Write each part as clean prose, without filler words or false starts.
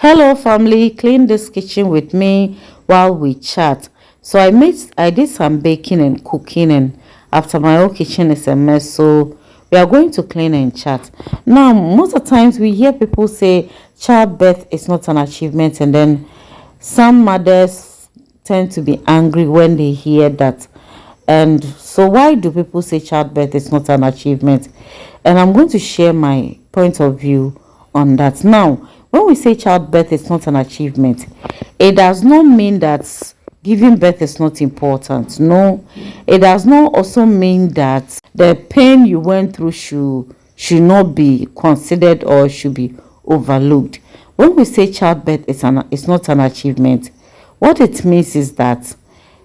Hello family, clean this kitchen with me while we chat. So I did some baking and cooking, and after my whole kitchen is a mess, so we are going to clean and chat. Now, most of the times we hear people say childbirth is not an achievement, and then some mothers tend to be angry when they hear that. And so why do people say childbirth is not an achievement? And I'm going to share my point of view on that. Now, when we say childbirth is not an achievement, it does not mean that giving birth is not important. No, it does not also mean that the pain you went through should not be considered or should be overlooked. When we say childbirth is not an achievement, what it means is that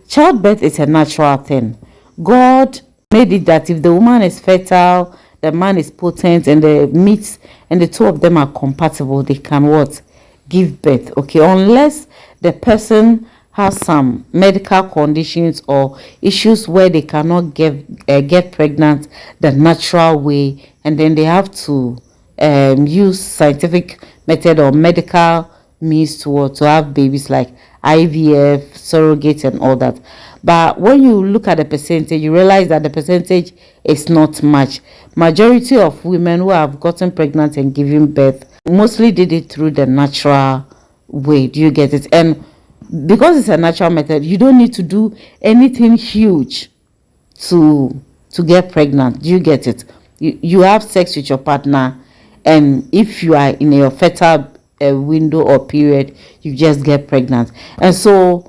childbirth is a natural thing. God made it that if the woman is fertile, the man is potent, and the meats and the two of them are compatible, they can what? Give birth. Okay, unless the person has some medical conditions or issues where they cannot get pregnant the natural way, and then they have to use scientific method or medical means to have babies like IVF, surrogate, and all that. But when you look at the percentage, you realize that the percentage is not much. Majority of women who have gotten pregnant and given birth mostly did it through the natural way. Do you get it? And because it's a natural method, you don't need to do anything huge to get pregnant. Do you get it? You have sex with your partner, and if you are in your fertile window or period, you just get pregnant. And so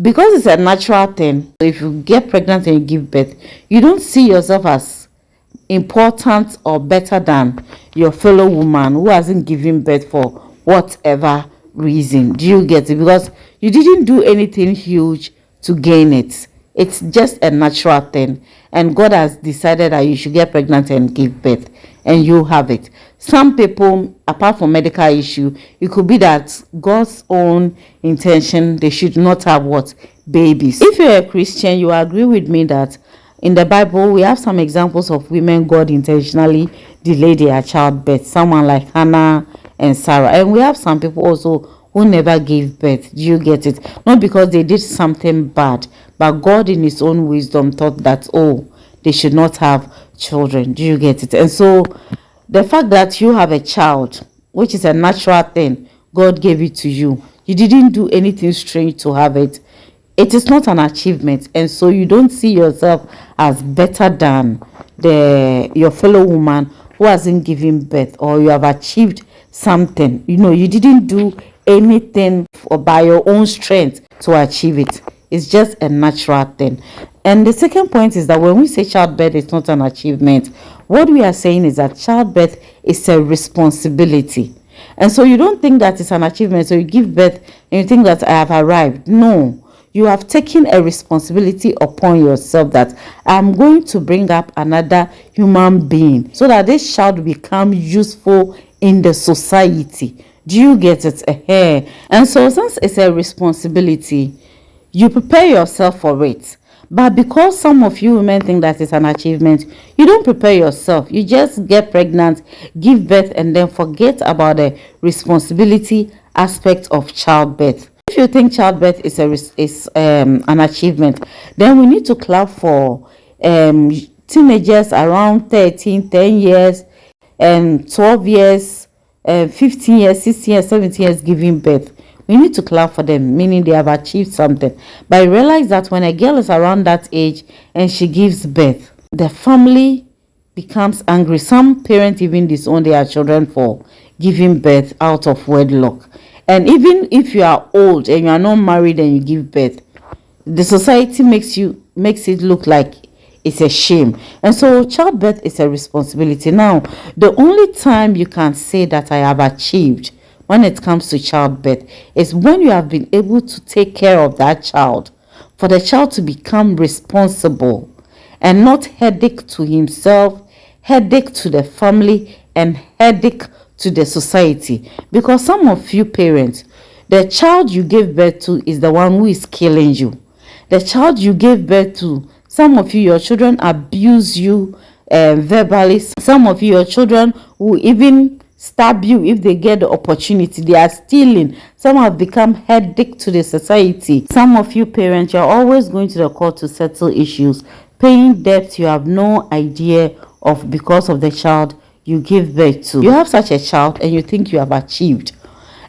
because it's a natural thing, if you get pregnant and you give birth, you don't see yourself as important or better than your fellow woman who hasn't given birth for whatever reason. Do you get it? Because you didn't do anything huge to gain it. It's just a natural thing, and God has decided that you should get pregnant and give birth, and you have it. Some people, apart from medical issue, it could be that God's own intention, they should not have what? Babies. If you're a Christian, you agree with me that in the Bible, we have some examples of women God intentionally delayed their childbirth. Someone like Hannah and Sarah. And we have some people also who never gave birth. Do you get it? Not because they did something bad, but God in his own wisdom thought that, they should not have children. Do you get it? And so the fact that you have a child, which is a natural thing, God gave it to you. You didn't do anything strange to have it. It is not an achievement, and so you don't see yourself as better than your fellow woman who hasn't given birth, or you have achieved something. You didn't do anything by your own strength to achieve it. It's just a natural thing. And the second point is that when we say childbirth is not an achievement, what we are saying is that childbirth is a responsibility. And so you don't think that it's an achievement, so you give birth and you think that I have arrived. No, you have taken a responsibility upon yourself that I'm going to bring up another human being so that this child will become useful in the society. Do you get it? And so since it's a responsibility, you prepare yourself for it. But because some of you women think that it's an achievement, you don't prepare yourself. You just get pregnant, give birth, and then forget about the responsibility aspect of childbirth. If you think childbirth is an achievement, then we need to clap for teenagers around 10 years, 12 years, 15 years, 16 years, 17 years giving birth. We need to clap for them, meaning they have achieved something. But I realize that when a girl is around that age and she gives birth, the family becomes angry. Some parents even disown their children for giving birth out of wedlock. And even if you are old and you are not married and you give birth, the society makes it look like it's a shame. And so childbirth is a responsibility. Now, the only time you can say that I have achieved when it comes to childbirth is when you have been able to take care of that child, for the child to become responsible and not headache to himself, headache to the family, and headache to the society. Because some of you parents, the child you gave birth to is the one who is killing you. The child you gave birth to, some of you, your children abuse you verbally. Some of you, your children will even stab you if they get the opportunity. They are stealing. Some have become headache to the society. Some of you parents, you're always going to the court to settle issues, paying debts you have no idea of because of the child you give birth to. You have such a child and you think you have achieved.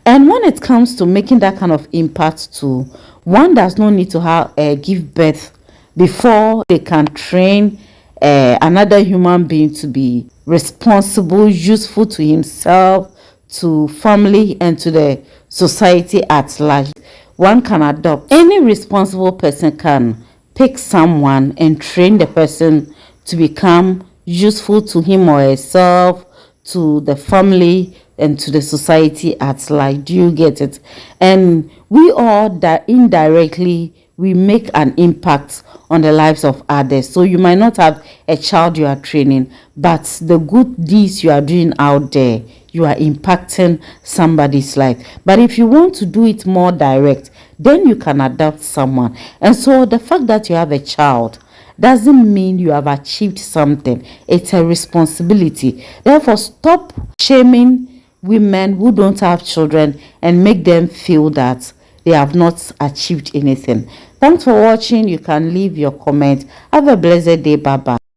And when it comes to making that kind of impact too, one does not need to have give birth before they can train another human being to be responsible, useful to himself, to family, and to the society at large. One can adopt. Any responsible person can pick someone and train the person to become useful to him or herself, to the family, and to the society at large. Do you get it? And we all that indirectly we make an impact on the lives of others. So you might not have a child you are training, but the good deeds you are doing out there, you are impacting somebody's life. But if you want to do it more direct, then you can adopt someone. And so the fact that you have a child doesn't mean you have achieved something. It's a responsibility. Therefore, stop shaming women who don't have children and make them feel that they have not achieved anything. Thanks for watching. You can leave your comment. Have a blessed day. Bye bye.